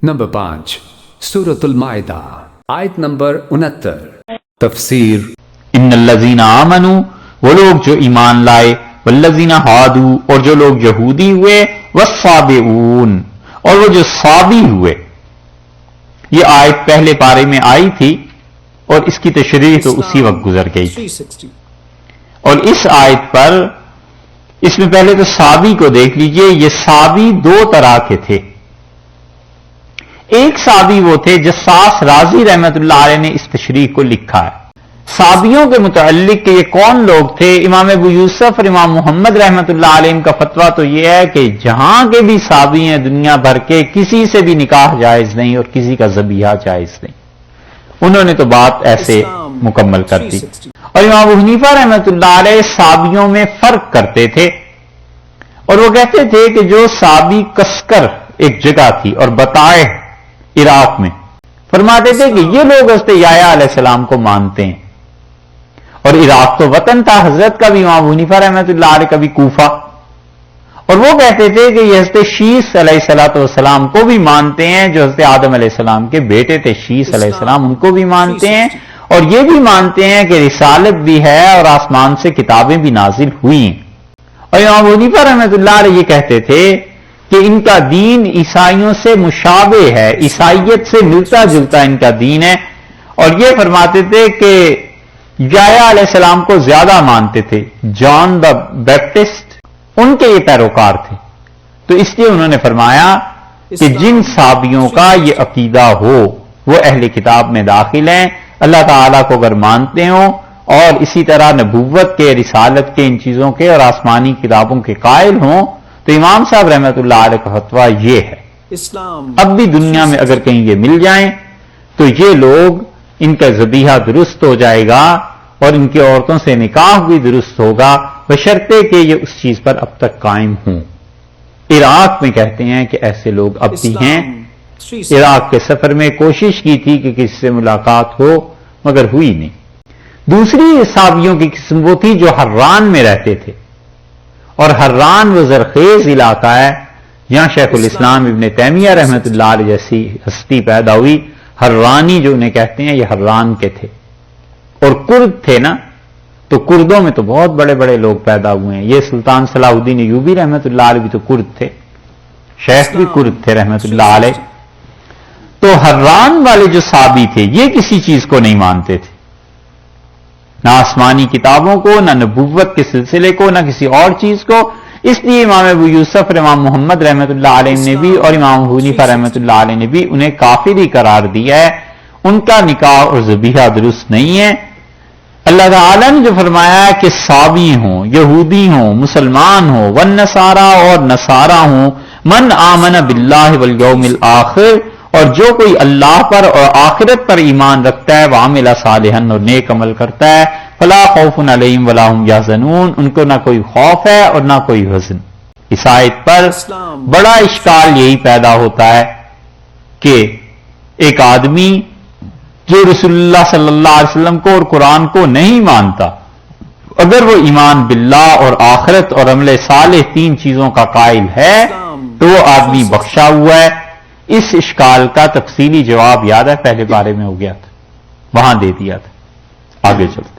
Number 5 سورۃ المائدہ آیت number 69۔ تفسیر: ان الذین آمنوا، وہ لوگ جو ایمان لائے، والذین ہادوا، اور جو لوگ یہودی ہوئے، والصابئون، اور وہ جو صابی ہوئے۔ یہ آیت پہلے پارے میں آئی تھی اور اس کی تشریح تو اسی وقت گزر گئی تھی، اور اس آیت پر اس میں پہلے تو صابی کو دیکھ لیجئے۔ یہ صابی دو طرح کے تھے۔ ایک صابی وہ تھے، جساس رازی رحمت اللہ علیہ نے اس تشریح کو لکھا ہے۔ صابیوں کے متعلق کہ یہ کون لوگ تھے، امام ابو یوسف اور امام محمد رحمت اللہ علیہ کا فتویٰ تو یہ ہے کہ جہاں کے بھی صابی ہیں دنیا بھر کے، کسی سے بھی نکاح جائز نہیں اور کسی کا ذبیحہ جائز نہیں۔ انہوں نے تو بات ایسے مکمل کر دی۔ اور امام ابو حنیفہ رحمت اللہ علیہ صابیوں میں فرق کرتے تھے، اور وہ کہتے تھے کہ جو صابی کسکر ایک جگہ تھی اور بتائے عراق میں، فرماتے تھے کہ یہ لوگ حضرت یحییٰ علیہ السلام کو مانتے ہیں، اور عراق تو وطن تھا حضرت کا بھی، امام ابو حنیفہ رحمت اللہ علیہ کا بھی کوفہ، اور وہ کہتے تھے کہ یہ حضرت شیس علیہ السلام کو بھی مانتے ہیں، جو حضرت آدم علیہ السلام کے بیٹے تھے شیس علیہ السلام، ان کو بھی مانتے ہیں، اور یہ بھی مانتے ہیں کہ رسالت بھی ہے اور آسمان سے کتابیں بھی نازل ہوئی ہیں۔ اور امام ابو حنیفہ رحمت اللہ علیہ یہ کہتے تھے کہ ان کا دین عیسائیوں سے مشابہ ہے، عیسائیت سے ملتا جلتا ان کا دین ہے، اور یہ فرماتے تھے کہ یحییٰ علیہ السلام کو زیادہ مانتے تھے، جان دا بیپٹسٹ ان کے یہ پیروکار تھے، تو اس لیے انہوں نے فرمایا کہ جن صابیوں کا یہ عقیدہ ہو وہ اہل کتاب میں داخل ہیں، اللہ تعالیٰ کو اگر مانتے ہوں اور اسی طرح نبوت کے، رسالت کے، ان چیزوں کے اور آسمانی کتابوں کے قائل ہوں، تو امام صاحب رحمت اللہ علیہ کا فتویٰ یہ ہے۔ اب بھی دنیا میں اگر کہیں یہ مل جائیں تو یہ لوگ، ان کا ذبیحہ درست ہو جائے گا اور ان کی عورتوں سے نکاح بھی درست ہوگا، بشرطے کہ یہ اس چیز پر اب تک قائم ہوں۔ عراق میں کہتے ہیں کہ ایسے لوگ اب بھی ہیں۔ عراق کے سفر میں کوشش کی تھی کہ کسی سے ملاقات ہو، مگر ہوئی نہیں۔ دوسری صابیوں کی قسم وہ تھی جو حران میں رہتے تھے، اور حران وہ زرخیز علاقہ ہے جہاں شیخ الاسلام ابن تیمیہ رحمت اللہ علیہ جیسی ہستی پیدا ہوئی۔ حرانی جو انہیں کہتے ہیں یہ حران کے تھے، اور کرد تھے نا، تو کردوں میں تو بہت بڑے بڑے لوگ پیدا ہوئے ہیں۔ یہ سلطان صلاح الدین ایوبی رحمت اللہ علیہ بھی تو کرد تھے، شیخ بھی کرد تھے رحمت اللہ علیہ۔ تو حران والے جو صابی تھے یہ کسی چیز کو نہیں مانتے تھے، نہ آسمانی کتابوں کو، نہ نبوت کے سلسلے کو، نہ کسی اور چیز کو۔ اس لیے امام ابو یوسف اور امام محمد رحمت اللہ علیہ نے بھی اور امام ابو حنیفہ رحمت اللہ علیہ نے بھی انہیں کافر ہی قرار دیا ہے، ان کا نکاح اور ذبیحہ درست نہیں ہے۔ اللہ تعالیٰ نے جو فرمایا ہے کہ صابی ہوں، یہودی ہوں، مسلمان ہوں، والنصارى اور نصارہ ہوں، من آمن باللہ والیوم الآخر، اور جو کوئی اللہ پر اور آخرت پر ایمان رکھتا ہے، وعمل صالحا اور نیک عمل کرتا ہے، فلا خوف علیہم ولا هم یحزنون، ان کو نہ کوئی خوف ہے اور نہ کوئی حزن۔ اس آیت پر بڑا اشکال یہی پیدا ہوتا ہے کہ ایک آدمی جو رسول اللہ صلی اللہ علیہ وسلم کو اور قرآن کو نہیں مانتا، اگر وہ ایمان باللہ اور آخرت اور عمل صالح تین چیزوں کا قائل ہے تو وہ آدمی بخشا ہوا ہے۔ اس اشکال کا تفصیلی جواب یاد ہے پہلے بارے میں ہو گیا تھا، وہاں دے دیا تھا۔ آگے چلتے